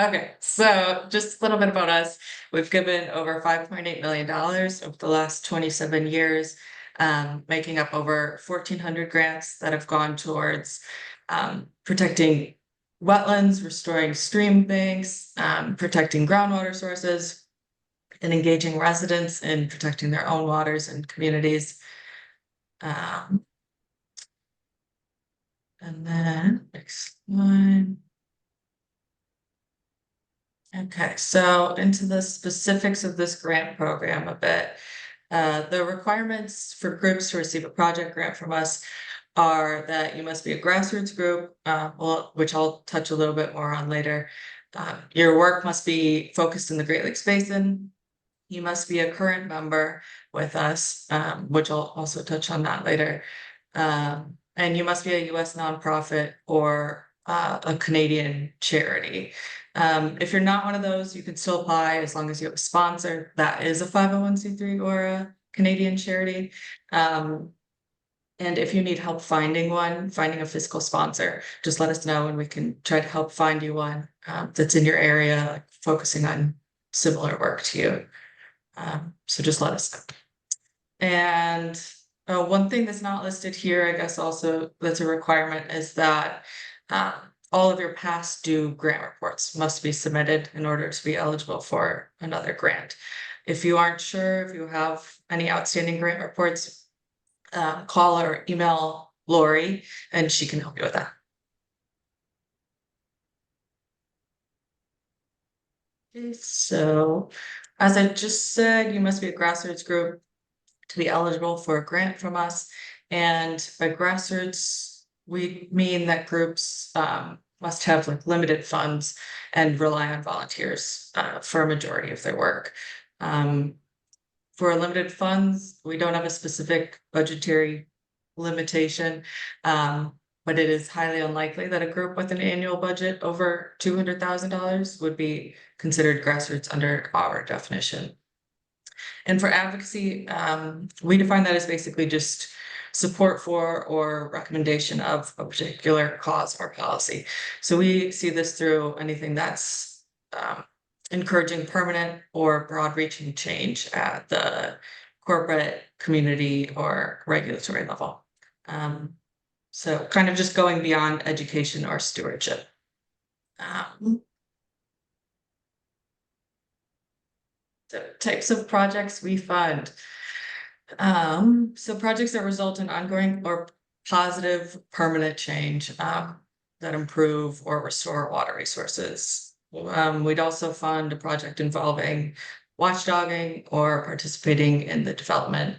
Okay, so just a little bit about us. We've given over $5.8 million over the last 27 years, making up over 1,400 grants that have gone towards protecting wetlands, restoring stream banks, protecting groundwater sources, and engaging residents in protecting their own waters and communities. Um, and then next one. Okay, so into the specifics of this grant program a bit. The requirements for groups to receive a project grant from us are that you must be a grassroots group, which I'll touch a little bit more on later. Your work must be focused in the Great Lakes Basin. You must be a current member with us, which I'll also touch on that later. And you must be a US nonprofit or a Canadian charity. If you're not one of those, you can still apply as long as you have a sponsor that is a 501c3 or a Canadian charity. And if you need help finding a fiscal sponsor, just let us know and we can try to help find you one that's in your area, like focusing on similar work to you. So just let us know. And one thing that's not listed here, I guess also that's a requirement, is that all of your past due grant reports must be submitted in order to be eligible for another grant. If you aren't sure if you have any outstanding grant reports, call or email Lori and she can help you with that. Okay, so as I just said, you must be a grassroots group to be eligible for a grant from us. And by grassroots, we mean that groups must have like limited funds and rely on volunteers for a majority of their work. For limited funds, we don't have a specific budgetary limitation, but it is highly unlikely that a group with an annual budget over $200,000 would be considered grassroots under our definition. And for advocacy, we define that as basically just support for or recommendation of a particular cause or policy. So we see this through anything that's encouraging permanent or broad-reaching change at the corporate, community, or regulatory level. So kind of just going beyond education or stewardship. So types of projects we fund. So projects that result in ongoing or positive permanent change that improve or restore water resources. We'd also fund a project involving watchdogging or participating in the development,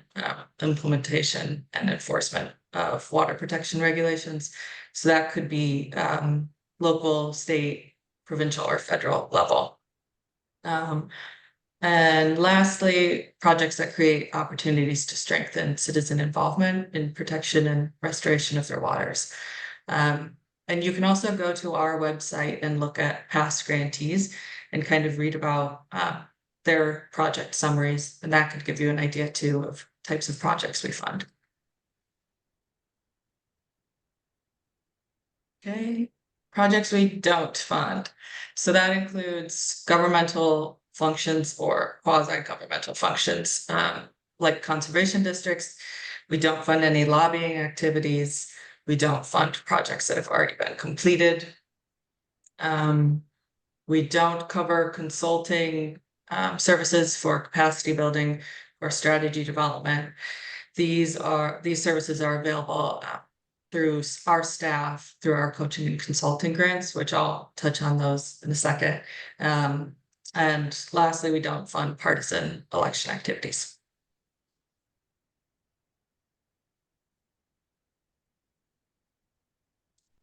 implementation, and enforcement of water protection regulations. So that could be local, state, provincial, or federal level. And lastly, projects that create opportunities to strengthen citizen involvement in protection and restoration of their waters. And you can also go to our website and look at past grantees and kind of read about their project summaries. And that could give you an idea too of types of projects we fund. Okay, projects we don't fund. So that includes governmental functions or quasi-governmental functions, like conservation districts. We don't fund any lobbying activities. We don't fund projects that have already been completed. We don't cover consulting services for capacity building or strategy development. These services are available through our staff, through our coaching and consulting grants, which I'll touch on those in a second. And lastly, we don't fund partisan election activities.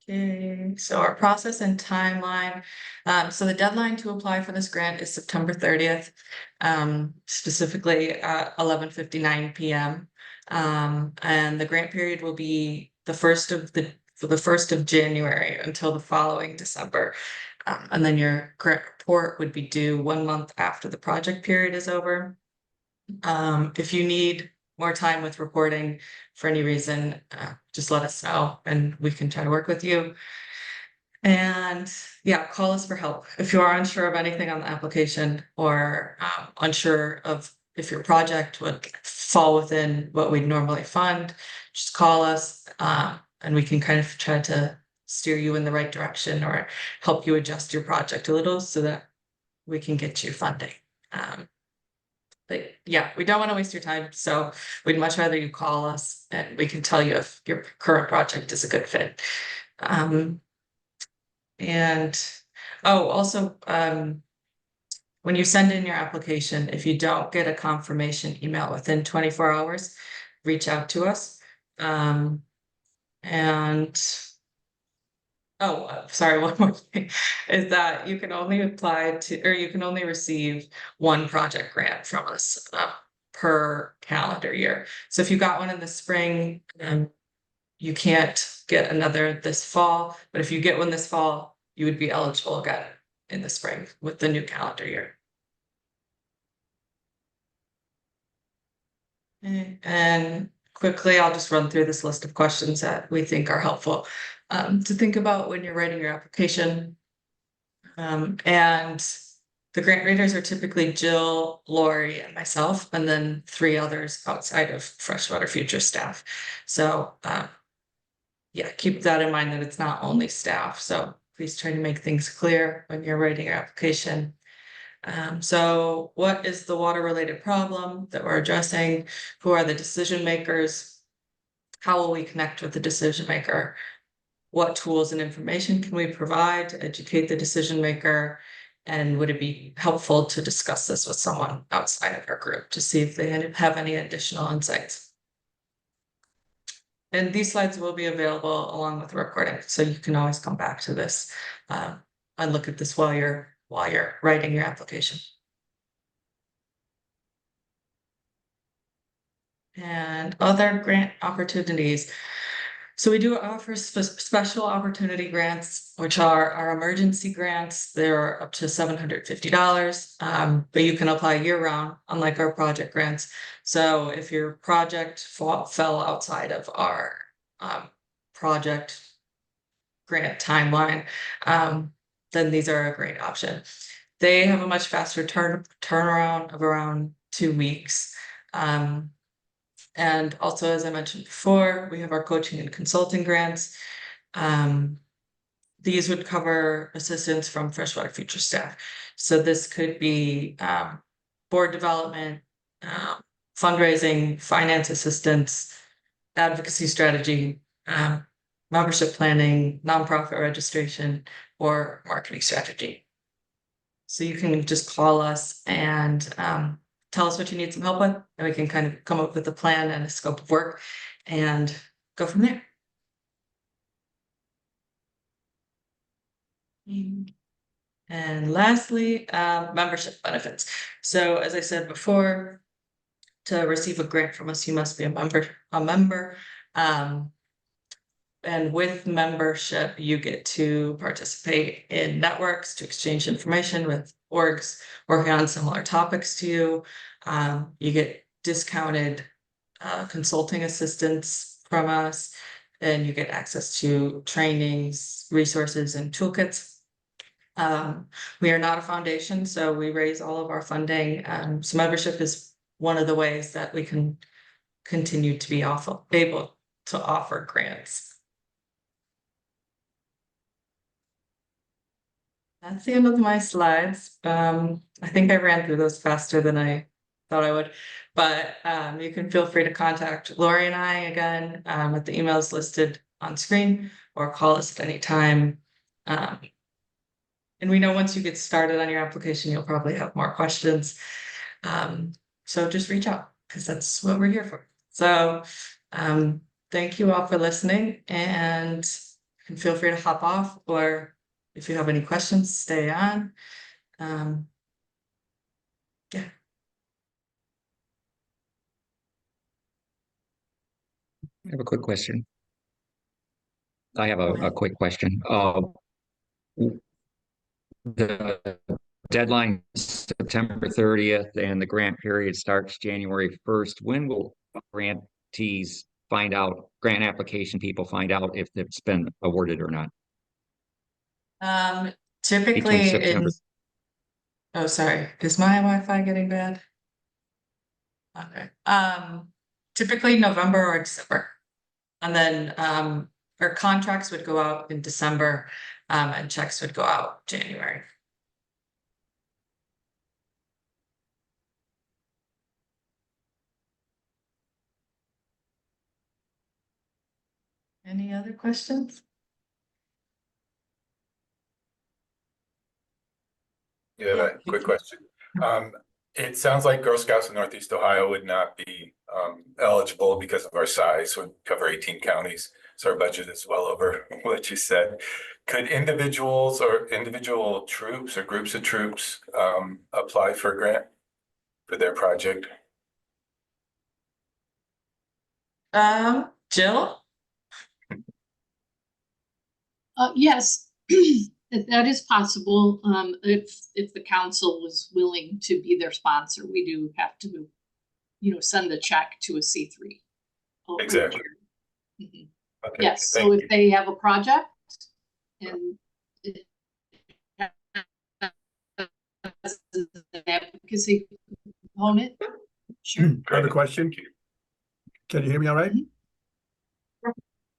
Okay, so our process and timeline. So the deadline to apply for this grant is September 30th, specifically at 11:59 p.m. And the grant period will be the first of January until the following December. And then your grant report would be due 1 month after the project period is over. If you need more time with reporting for any reason, just let us know and we can try to work with you. And yeah, call us for help. If you are unsure of anything on the application or unsure of if your project would fall within what we'd normally fund, just call us and we can kind of try to steer you in the right direction or help you adjust your project a little so that we can get you funding. But yeah, we don't want to waste your time. So we'd much rather you call us and we can tell you if your current project is a good fit. Um, and oh, also, when you send in your application, if you don't get a confirmation email within 24 hours, reach out to us. Um, and oh, sorry, one more thing is that you can only apply to, or you can only receive one project grant from us per calendar year. So if you got one in the spring, you can't get another this fall, but if you get one this fall, you would be eligible again in the spring with the new calendar year. And quickly, I'll just run through this list of questions that we think are helpful to think about when you're writing your application. And the grant readers are typically Jill, Lori, and myself, and then three others outside of Freshwater Future staff. So yeah, keep that in mind that it's not only staff. So please try to make things clear when you're writing your application. So what is the water related problem that we're addressing? Who are the decision makers? How will we connect with the decision maker? What tools and information can we provide to educate the decision maker? And would it be helpful to discuss this with someone outside of our group to see if they have any additional insights? And these slides will be available along with the recording, so you can always come back to this and look at this while you're writing your application. And other grant opportunities. So we do offer special opportunity grants, which are our emergency grants. They're up to $750, but you can apply year round, unlike our project grants. So if your project fell outside of our project grant timeline, then these are a great option. They have a much faster turnaround of around 2 weeks. And also, as I mentioned before, we have our coaching and consulting grants. These would cover assistance from Freshwater Future staff. So this could be board development, fundraising, finance assistance, advocacy strategy, membership planning, nonprofit registration, or marketing strategy. So you can just call us and tell us what you need some help with, and we can kind of come up with a plan and a scope of work and go from there. And lastly, membership benefits. So as I said before, to receive a grant from us, you must be a member. And with membership, you get to participate in networks to exchange information with orgs working on similar topics to you. You get discounted consulting assistance from us, and you get access to trainings, resources, and toolkits. We are not a foundation, so we raise all of our funding. So membership is one of the ways that we can continue to be able to offer grants. That's the end of my slides. I think I ran through those faster than I thought I would, but you can feel free to contact Lori and I again at the emails listed on screen or call us at any time. And we know once you get started on your application, you'll probably have more questions. So just reach out because that's what we're here for. So thank you all for listening, and feel free to hop off, or if you have any questions, stay on. Yeah. I have a quick question. I have Go a ahead. quick question. The deadline is September 30th and the grant period starts January 1st. When will grantees find out, grant application people find out if it's been awarded or not? Um, between typically September? oh, sorry, is my Wi-Fi getting bad? Okay. Typically November or December. And then, our contracts would go out in December, and checks would go out January. Any other questions? Yeah, Yeah. quick question. Um, it sounds like Girl Scouts in Northeast Ohio would not be eligible because of our size, would cover 18 counties. So our budget is well over what you said. Could individuals or individual troops or groups of troops apply for a grant for their project? Jill? Yes, that is possible. If the council was willing to be their sponsor, we do have to, send the check to a C3. Exactly. Mhm. Okay, Yes, so thank if you. they have a project and it has an advocacy component, sure. I have a question. Can you hear me all right? Mhm.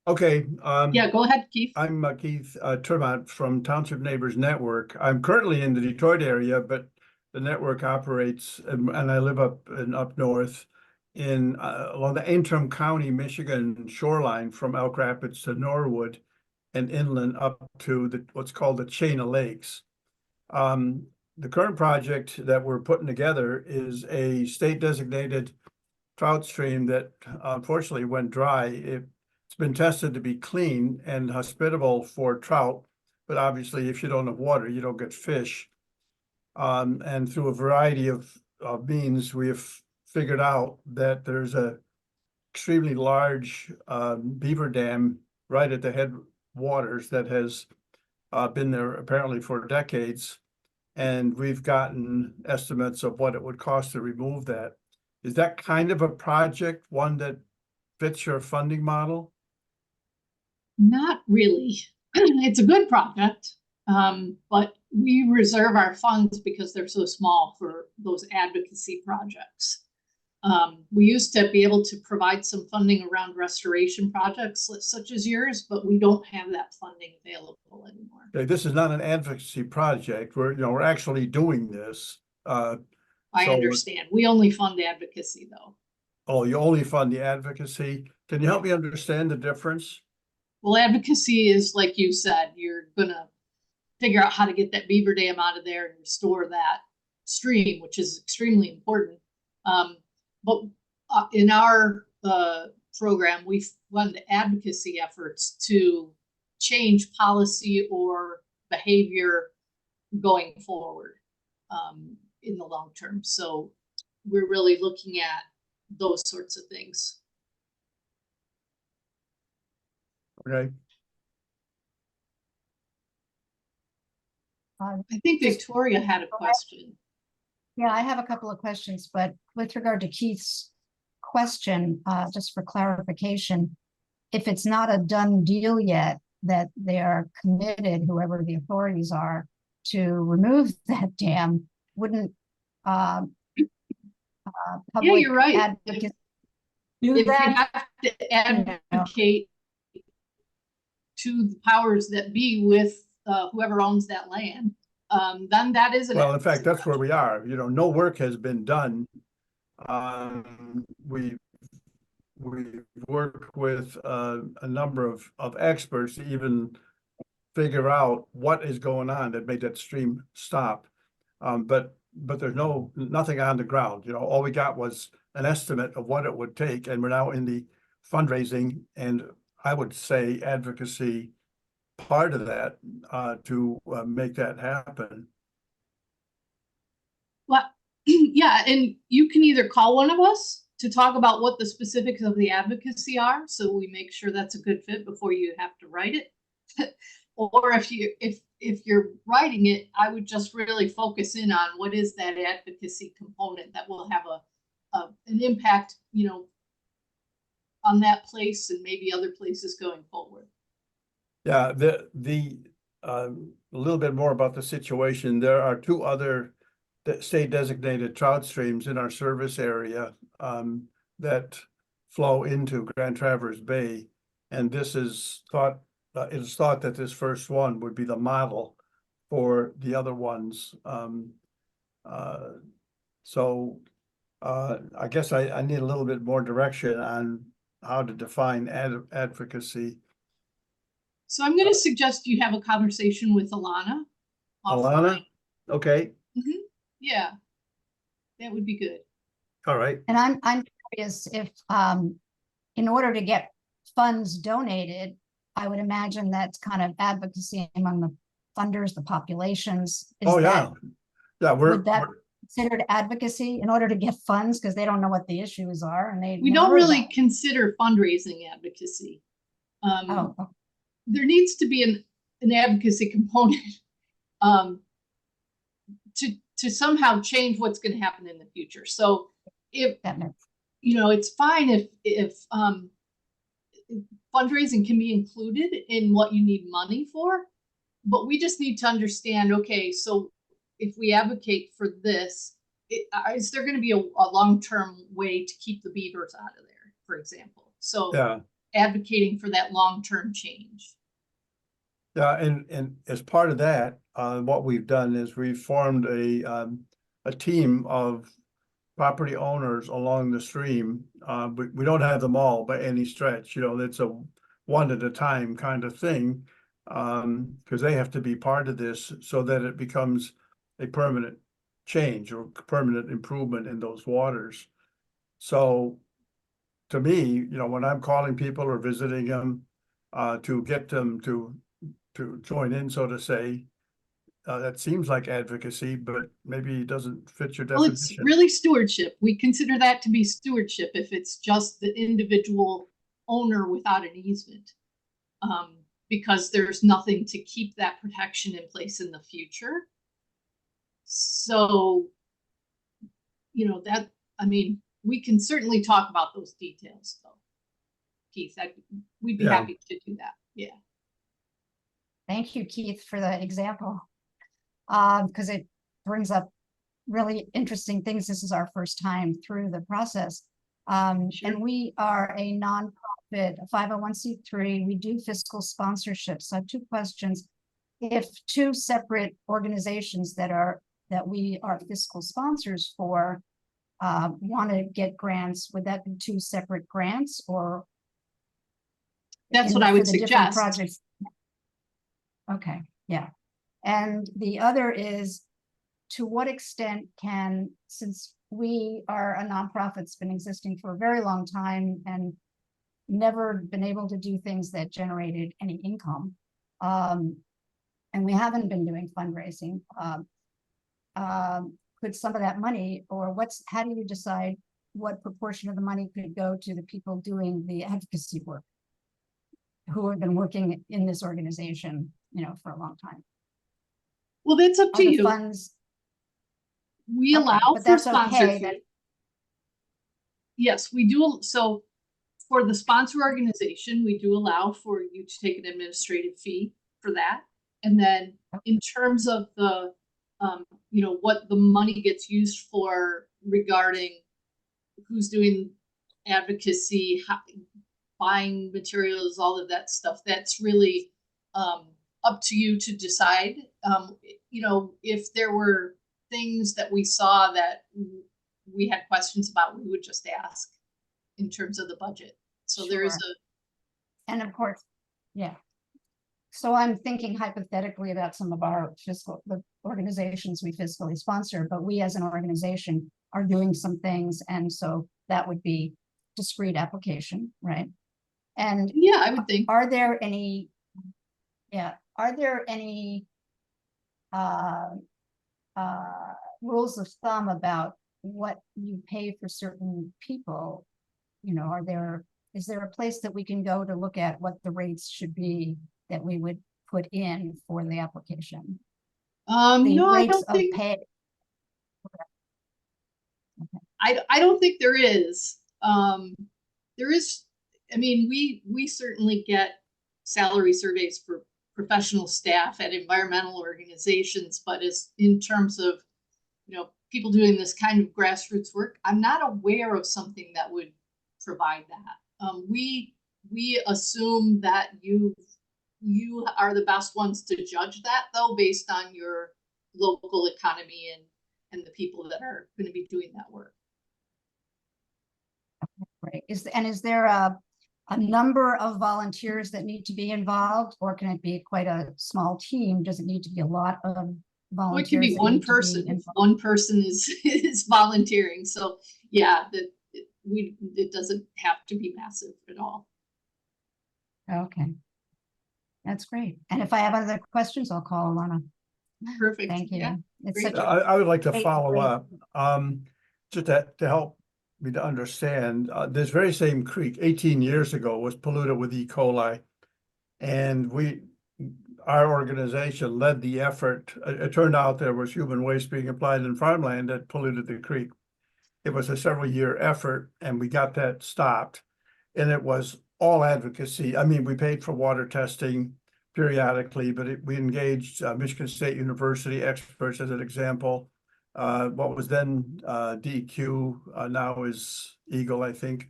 Okay. Yeah, go ahead, Keith. I'm Keith Tremont from Township Neighbors Network. I'm currently in the Detroit area, but the network operates, and I live up north in along the Antrim County, Michigan shoreline from Elk Rapids to Norwood and inland up to what's called the chain of lakes. The current project that we're putting together is a state designated trout stream that unfortunately went dry. It's been tested to be clean and hospitable for trout, but obviously if you don't have water, you don't get fish. And through a variety of means, we have figured out that there's a extremely large beaver dam right at the headwaters that has been there apparently for decades. And we've gotten estimates of what it would cost to remove that. Is that kind of a project, one that fits your funding model? Not really. It's a good project, but we reserve our funds because they're so small for those advocacy projects. We used to be able to provide some funding around restoration projects such as yours, but we don't have that funding available anymore. Okay, this is not an advocacy project. We're actually doing this. I So- understand. We only fund advocacy though. Oh, you only fund the advocacy. Can you help me understand the difference? Well, advocacy is like you said, you're gonna figure out how to get that beaver dam out of there and restore that stream, which is extremely important. But in our program, we fund advocacy efforts to change policy or behavior going forward in the long term. So we're really looking at those sorts of things. Okay. I think Victoria had a question. Yeah, I have a couple of questions, but with regard to Keith's question, just for clarification, if it's not a done deal yet, that they are committed, whoever the authorities are, to remove that dam, wouldn't Yeah, public you're right. advocacy do If you that? have to advocate to the powers that be with whoever owns that land, then that is an. Well, in fact, that's where we are. No work has been done. We worked with a number of experts to even figure out what is going on that made that stream stop. But there's nothing on the ground. All we got was an estimate of what it would take, and we're now in the fundraising and I would say advocacy part of that to make that happen. Well, yeah, and you can either call one of us to talk about what the specifics of the advocacy are, so we make sure that's a good fit before you have to write it. Or if you're writing it, I would just really focus in on what is that advocacy component that will have an impact, on that place and maybe other places going forward. Yeah, the a little bit more about the situation. There are two other state designated trout streams in our service area that flow into Grand Traverse Bay. And this is thought, it is thought that this first one would be the model for the other ones. So I guess I need a little bit more direction on how to define advocacy. So I'm gonna suggest you have a conversation with Alana. Alana? offline. Okay, Yeah, that would be good. all right. And I'm curious if, in order to get funds donated, I would imagine that's kind of advocacy among the funders, the populations. Is Oh, yeah. that, Yeah, would that considered advocacy in order to get funds? Because they don't know what the issues are and they. We never don't heard really about it. consider fundraising advocacy. Oh, There needs to be an advocacy component to somehow change what's going to happen in the future. So if that makes. it's fine if fundraising can be included in what you need money for, but we just need to understand, okay, so if we advocate for this, is there going to be a long-term way to keep the beavers out of there, for example? So Yeah, advocating for that long-term change. yeah, and as part of that, what we've done is we've formed a team of property owners along the stream. We don't have them all by any stretch, it's a one at a time kind of thing. Because they have to be part of this so that it becomes a permanent change or permanent improvement in those waters. So to me, when I'm calling people or visiting them, to get them to join in, so to say, that seems like advocacy, but maybe it doesn't fit your Well, it's definition. really stewardship. We consider that to be stewardship if it's just the individual owner without an easement. Because there's nothing to keep that protection in place in the future. So, we can certainly talk about those details though. Keith, we'd be Yeah. happy to do that. Yeah. Thank you, Keith, for the example. Because it brings up really interesting things. This is our first time through the process. Sure. And we are a nonprofit, a 501c3. We do fiscal sponsorships. So I have two questions. If two separate organizations that we are fiscal sponsors for want to get grants, would that be two separate grants or? That's what I would for the different suggest. projects? Okay, yeah. And the other is, to what extent since we are a nonprofit that's been existing for a very long time and never been able to do things that generated any income, and we haven't been doing fundraising, could some of that money, or how do you decide what proportion of the money could go to the people doing the advocacy work who have been working in this organization, for a long time? Well, that's up to Are the you. funds, We Okay, allow but for that's sponsor okay, fee. Yes, we do. So for the sponsor organization, we do allow for you to take an administrative fee for that. And then in terms of the, what the money gets used for regarding who's doing advocacy, buying materials, all of that stuff, that's really up to you to decide. If there were things that we saw that we had questions about, we would just ask in terms of the budget. So there is Sure. And of course, yeah. So I'm thinking hypothetically about some of the organizations we fiscally sponsor, but we as an organization are doing some things. And so that would be discrete application, right? And yeah, I would think. are there any rules of thumb about what you pay for certain people? Is there a place that we can go to look at what the rates should be that we would put in for the application? No, I don't of think. pay. I don't think there is. There is. I mean, we certainly get salary surveys for professional staff at environmental organizations, but as in terms of, people doing this kind of grassroots work, I'm not aware of something that would provide that. We assume that you are the best ones to judge that, though, based on your local economy and the people that are going to be doing that work. Right. Is there a number of volunteers that need to be involved, or can it be quite a small team? Does it need to be a lot of Well, it volunteers? can be that one need to be person. If involved? one person is volunteering. So yeah, it doesn't have to be massive at all. Okay. That's great. And if I have other questions, I'll call Alana. Perfect. Thank you. Yeah. It's Great such a I would like to great- follow great- up, just to help me to understand, this very same creek 18 years ago was polluted with E. coli. And our organization led the effort. It turned out there was human waste being applied in farmland that polluted the creek. It was a several-year effort, and we got that stopped. And it was all advocacy. I mean, we paid for water testing periodically, but we engaged Michigan State University experts as an example. What was then DEQ now is Eagle, I think,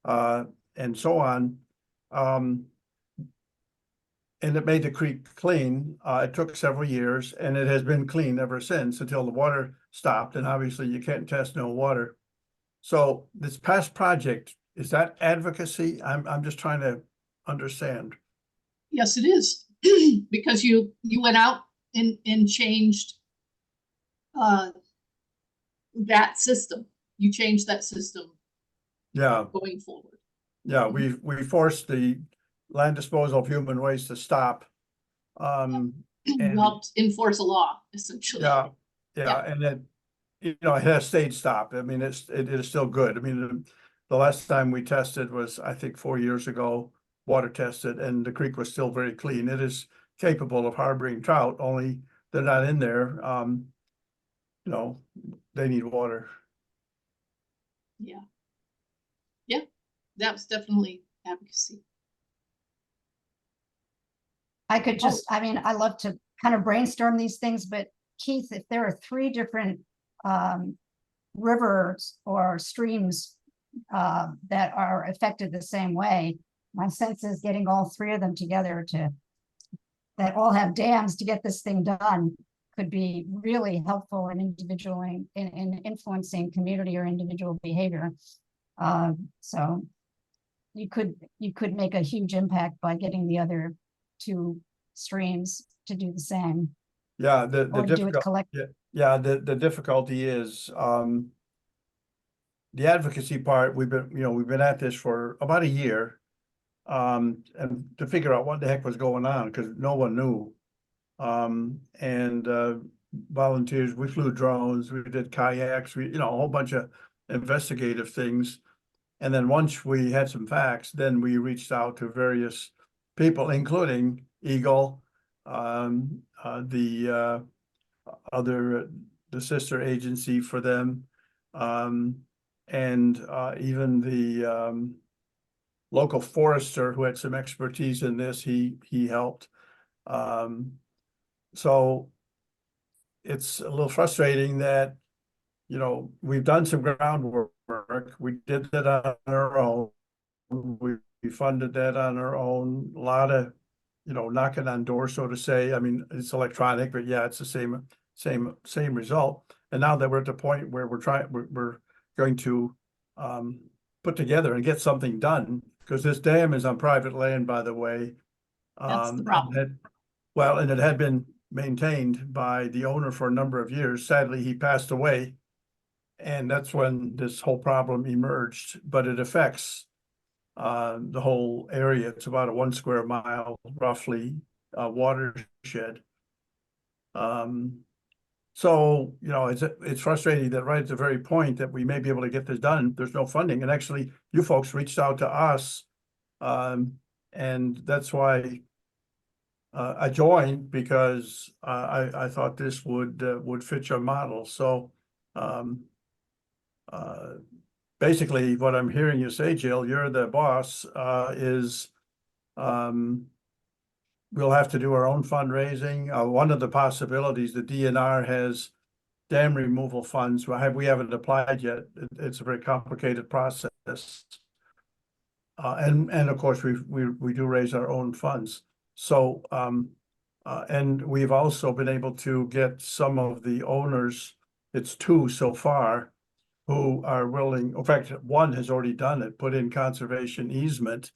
and so on. And it made the creek clean. It took several years, and it has been clean ever since until the water stopped. And obviously, you can't test no water. So this past project, is that advocacy? I'm just trying to understand. Yes, it is. Because you went out and changed that system. You changed that system Yeah, going forward. yeah, we forced the land disposal of human waste to stop. You And helped enforce a law, essentially. yeah, Yeah. yeah, and it, it has stayed stopped. I mean, it is still good. I mean, the last time we tested was, I think, 4 years ago, water tested, and the creek was still very clean. It is capable of harboring trout, only they're not in there. They need water. Yeah. Yeah, that was definitely advocacy. I could just, I mean, I love to kind of brainstorm these things, but Keith, if there are 3 different rivers or streams that are affected the same way, my sense is getting all 3 of them together that all have dams to get this thing done could be really helpful in in influencing community or individual behavior. So you could make a huge impact by getting the other 2 streams to do the same, Yeah, the or do it difficult, collectively. yeah, the difficulty is, the advocacy part, we've been at this for about a year. And to figure out what the heck was going on, because no one knew. And volunteers, we flew drones, we did kayaks, a whole bunch of investigative things. And then once we had some facts, then we reached out to various people, including Eagle, the sister agency for them, and even the local forester who had some expertise in this. He helped. So it's a little frustrating that, we've done some groundwork. We did that on our own. We funded that on our own. A lot of, knocking on doors, so to say. I mean, it's electronic, but yeah, it's the same result. And now that we're at the point where we're going to put together and get something done, because this dam is on private land, by the way. That's the And problem. and it had been maintained by the owner for a number of years. Sadly, he passed away. And that's when this whole problem emerged, but it affects the whole area. It's about a 1 square mile roughly watershed. So, it's frustrating that right at the very point that we may be able to get this done, there's no funding. And actually, you folks reached out to us. And that's why I joined, because I thought this would fit your model. So basically what I'm hearing you say, Jill, you're the boss, is we'll have to do our own fundraising. One of the possibilities, the DNR has dam removal funds. We haven't applied yet. It's a very complicated process. And of course, we do raise our own funds. So, and we've also been able to get some of the owners, it's 2 so far, who are willing, in fact, one has already done it, put in conservation easement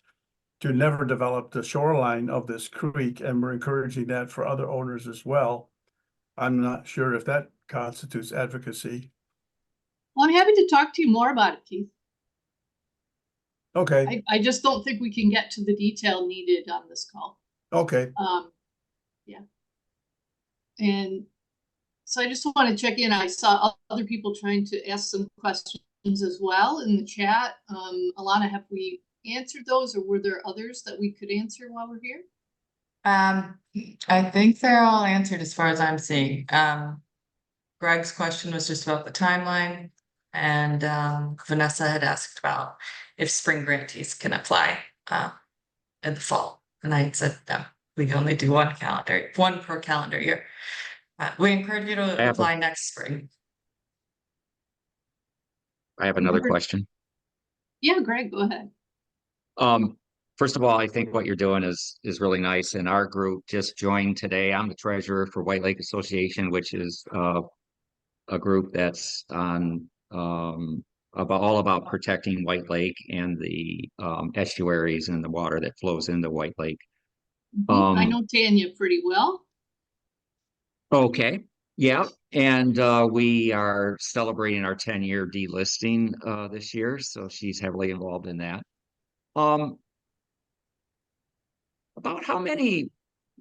to never develop the shoreline of this creek, and we're encouraging that for other owners as well. I'm not sure if that constitutes advocacy. Well, I'm happy to talk to you more about it, Keith. Okay, I just don't think we can get to the detail needed on this call. okay. Yeah. And so I just want to check in. I saw other people trying to ask some questions as well in the chat. Alana, have we answered those, or were there others that we could answer while we're here? I think they're all answered as far as I'm seeing. Greg's question was just about the timeline, and Vanessa had asked about if spring grantees can apply in the fall, and I said no, we can only do one per calendar year. We encourage you to apply next spring. I have another question. Yeah, Greg, go ahead. First of all, I think what you're doing is really nice. And our group just joined today. I'm the treasurer for White Lake Association, which is a group that's on all about protecting White Lake and the estuaries and the water that flows into White Lake. I know Tanya pretty well. Okay. Yeah. And we are celebrating our 10-year delisting this year. So she's heavily involved in that. About how many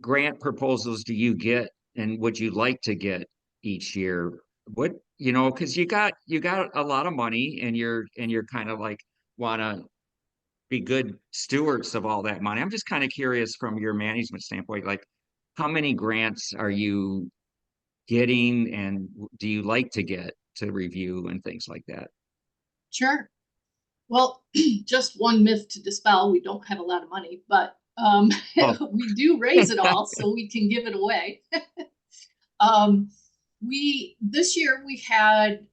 grant proposals do you get and would you like to get each year? What, because you got a lot of money and you're kind of like want to be good stewards of all that money. I'm just kind of curious from your management standpoint, like how many grants are you getting and do you like to get to review and things like that? Sure. Well, just one myth to dispel, we don't have a lot of money, but we do raise it all so we can give it away. This year we had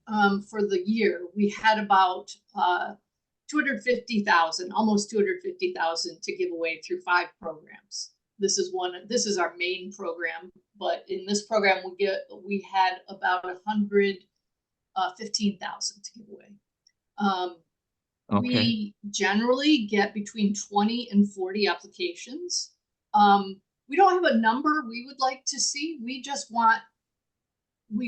for the year we had about 250,000, almost 250,000 to give away through 5 programs. This is our main program, but in this program we had about 115,000 to give away. Okay. We generally get between 20 and 40 applications. We don't have a number we would like to see. We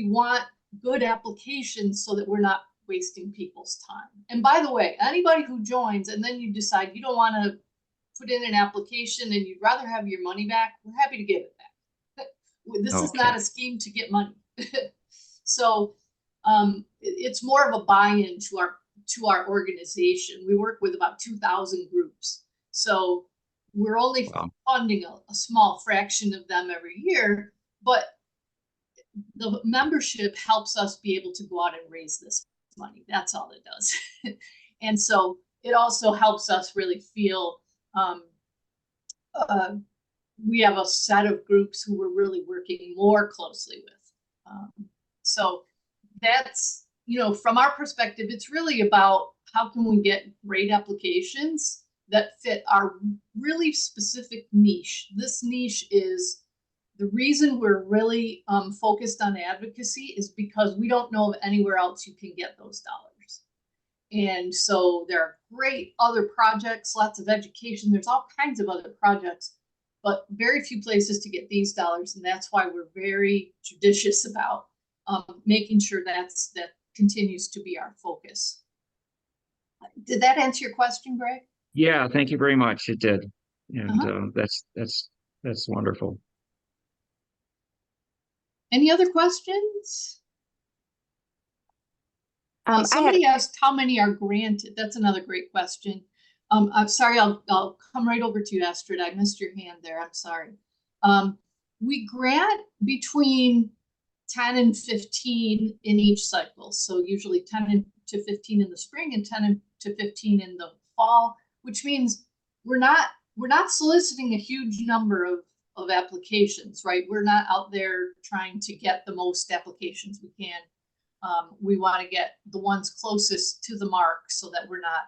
want good applications so that we're not wasting people's time. And by the way, anybody who joins and then you decide you don't want to put in an application and you'd rather have your money back, we're happy to give it back. This is not a scheme to get money. So it's more of a buy-in to our organization. We work with about 2,000 groups. So we're only funding a small fraction of them every year, but the membership helps us be able to go out and raise this money. That's all it does. And so it also helps us really feel we have a set of groups who we're really working more closely with. So that's, from our perspective, it's really about how can we get great applications that fit our really specific niche. This niche is the reason we're really focused on advocacy is because we don't know of anywhere else you can get those dollars. And so there are great other projects, lots of education. There's all kinds of other projects, but very few places to get these dollars. And that's why we're very judicious about making sure that continues to be our focus. Did that answer your question, Greg? Yeah, thank you very much. It did. And that's wonderful. Any other questions? Somebody asked how many are granted. That's another great question. I'm sorry, I'll come right over to you, Astrid. I missed your hand there. I'm sorry. We grant between 10 and 15 in each cycle. So usually 10 to 15 in the spring and 10 to 15 in the fall, which means we're not soliciting a huge number of of applications, right? We're not out there trying to get the most applications we can. We want to get the ones closest to the mark so that we're not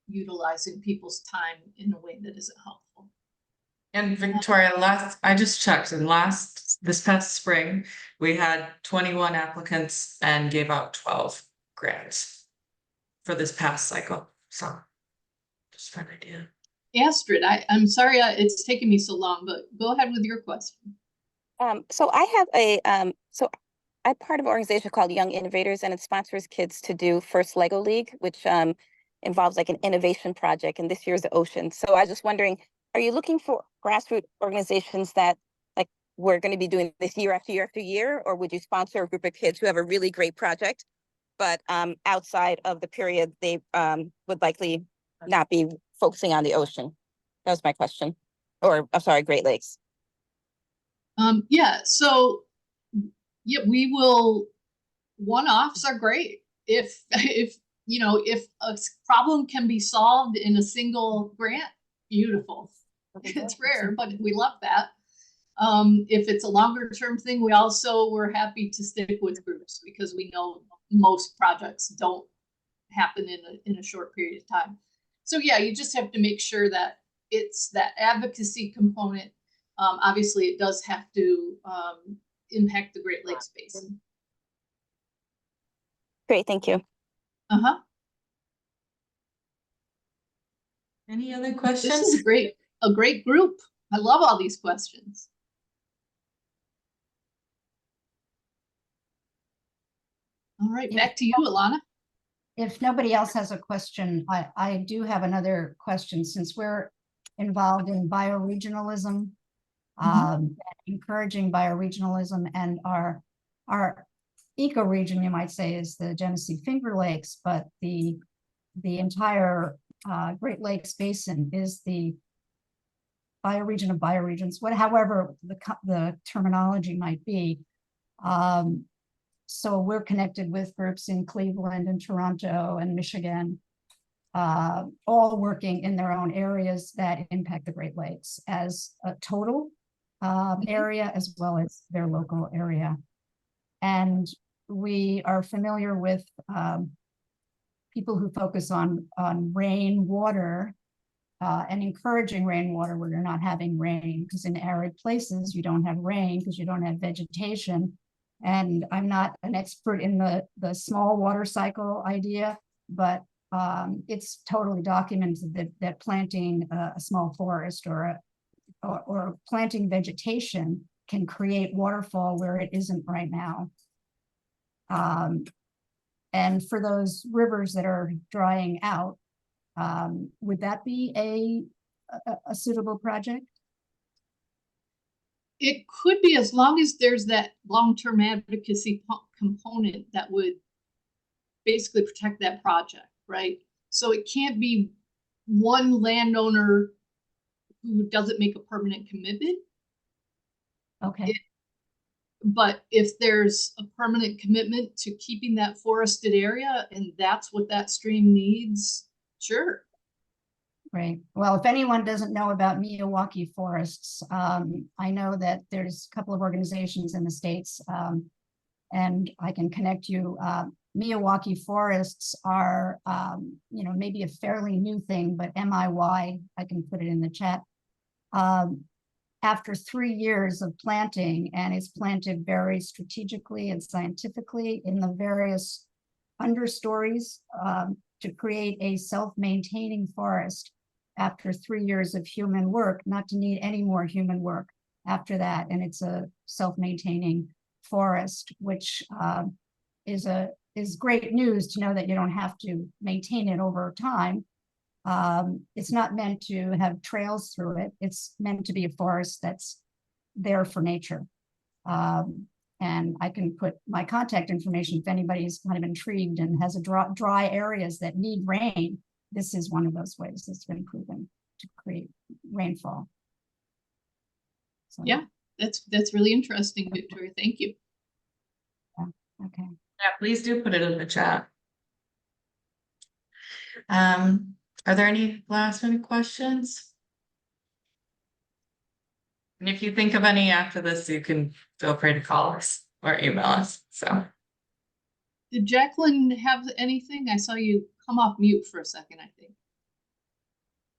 utilizing people's time in a way that isn't helpful. And Victoria, I just checked, and this past spring, we had 21 applicants and gave out 12 grants for this past cycle, so just for an idea. Astrid, I'm sorry it's taken me so long, but go ahead with your question. So I have I'm part of an organization called Young Innovators, and it sponsors kids to do First Lego League, which involves like an innovation project, and this year's the ocean. So I was just wondering, are you looking for grassroots organizations that like we're going to be doing this year after year after year, or would you sponsor a group of kids who have a really great project, but outside of the period they would likely not be focusing on the ocean? That was my question. Or I'm sorry, Great Lakes. Yeah, so yeah, we will, one-offs are great. If you know, if a problem can be solved in a single grant, beautiful. It's rare, but we love that. If it's a longer term thing, we're happy to stick with groups because we know most projects don't happen in a short period of time. So yeah, you just have to make sure that it's that advocacy component. Obviously it does have to impact the Great Lakes Basin. Great, thank you. Uh-huh. Any other This questions? is a great group. I love all these questions. All right, back to you, Alana. If nobody else has a question, I do have another question. Since we're involved in bioregionalism, encouraging bioregionalism, and our ecoregion, you might say, is the Genesee Finger Lakes, but the entire Great Lakes Basin is the bioregion of bioregions, however the terminology might be. So we're connected with groups in Cleveland and Toronto and Michigan, all working in their own areas that impact the Great Lakes as a total area as well as their local area. And we are familiar with people who focus on rainwater and encouraging rainwater where you're not having rain, because in arid places you don't have rain because you don't have vegetation. And I'm not an expert in the small water cycle idea, but it's totally documented that planting a small forest or planting vegetation can create waterfall where it isn't right now. And for those rivers that are drying out, would that be a suitable project? It could be, as long as there's that long-term advocacy component that would basically protect that project, right? So it can't be one landowner who doesn't make a permanent commitment. Okay. But if there's a permanent commitment to keeping that forested area and that's what that stream needs, sure. Right. Well, if anyone doesn't know about Miyawaki forests, I know that there's a couple of organizations in the States, and I can connect you. Miyawaki forests are, maybe a fairly new thing, but MIY, I can put it in the chat. After 3 years of planting, and it's planted very strategically and scientifically in the various understories to create a self-maintaining forest. After 3 years of human work, not to need any more human work after that. And it's a self-maintaining forest, which is great news to know that you don't have to maintain it over time. It's not meant to have trails through it. It's meant to be a forest that's there for nature. And I can put my contact information if anybody's kind of intrigued and has a dry areas that need rain. This is one of those ways that's been proven to create rainfall. So, Yeah, that's really interesting, Victoria. Thank you. yeah, okay. Yeah, please do put it in the chat. Are there any last minute questions? And if you think of any after this, you can feel free to call us or email us. So Did Jacqueline have anything? I saw you come off mute for a second, I think.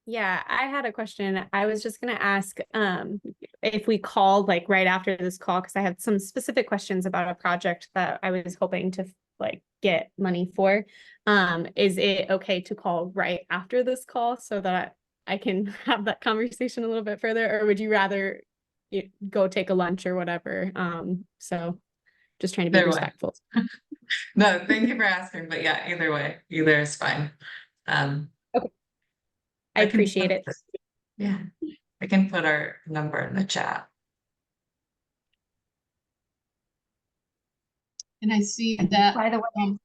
Yeah, I had a question. I was just gonna ask if we called like right after this call, because I had some specific questions about a project that I was hoping to like get money for. Is it okay to call right after this call so that I can have that conversation a little bit further, or would you rather go take a lunch or whatever? So just trying to be Either way. respectful. no, thank you for asking. But yeah, either way, either is fine. I can appreciate put it. this- Yeah, I can put our number in the chat. And I see And that by the way,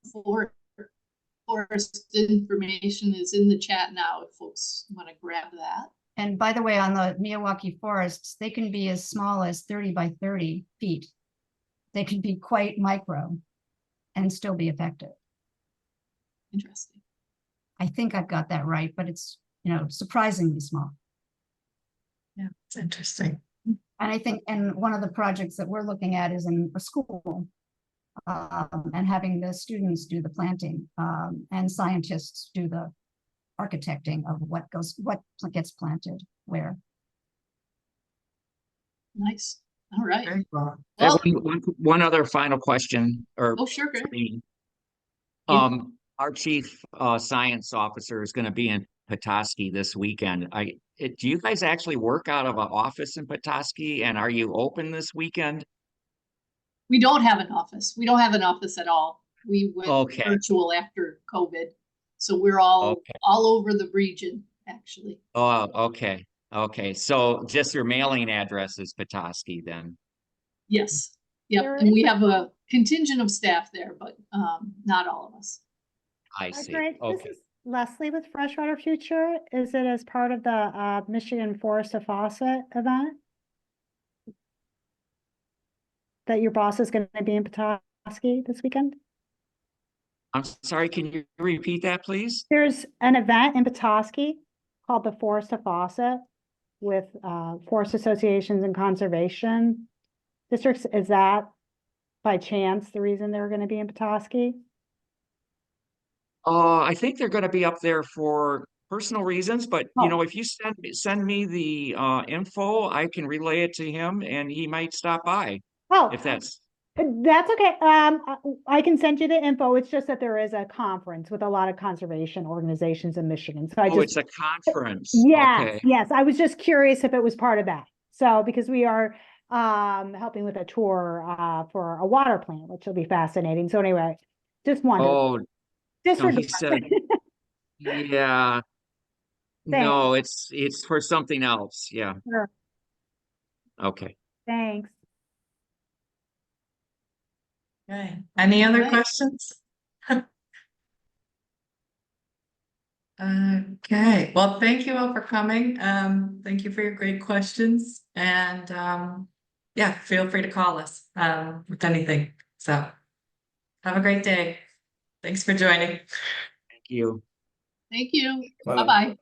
forest information is in the chat now, if folks want to grab that. and by the way, on the Miyawaki forests, they can be as small as 30 by 30 feet. They can be quite micro and still be effective. Interesting. I think I've got that right, but it's, you know, surprisingly small. Yeah, it's interesting. And I think, and one of the projects that we're looking at is in a school, and having the students do the planting, and scientists do the architecting of what gets planted where. Nice. All right. Very cool. I have Well, one other final question, or oh, sure. Go for ahead. me. Yeah. Our chief science officer is going to be in Petoskey this weekend. Do you guys actually work out of an office in Petoskey, and are you open this weekend? We don't have an office. We don't have an office at all. We went Okay. virtual after COVID. So we're all Okay. over the region, actually. Oh, okay. Okay. So just your mailing address is Petoskey then. Yes. Yep. There And we is a- have a contingent of staff there, but not all of us. I see. Great. This Okay. is Leslie with Freshwater Future. Is it as part of the Michigan Forest to Faucet event? That your boss is going to be in Petoskey this weekend? I'm sorry, can you repeat that, please? There's an event in Petoskey called the Forest to Faucet with forest associations and conservation districts. Is that by chance the reason they're going to be in Petoskey? I think they're going to be up there for personal reasons, but you know, if you send me the info, I can relay it to him and he might stop by Oh, if that's that's okay. I can send you the info. It's just that there is a conference with a lot of conservation organizations in Michigan. So it's a conference. yes, Okay. yes. I was just curious if it was part of that. So because we are helping with a tour for a water plant, which will be fascinating. So anyway, just wondered. Oh, no, he said, yeah. No, it's for something else. Yeah. Sure. Okay. Thanks. Okay. Any other Right. questions? Okay. Well, thank you all for coming. Thank you for your great questions. And yeah, feel free to call us with anything. So have a great day. Thanks for joining. Thank you. Thank you. Bye. Bye-bye.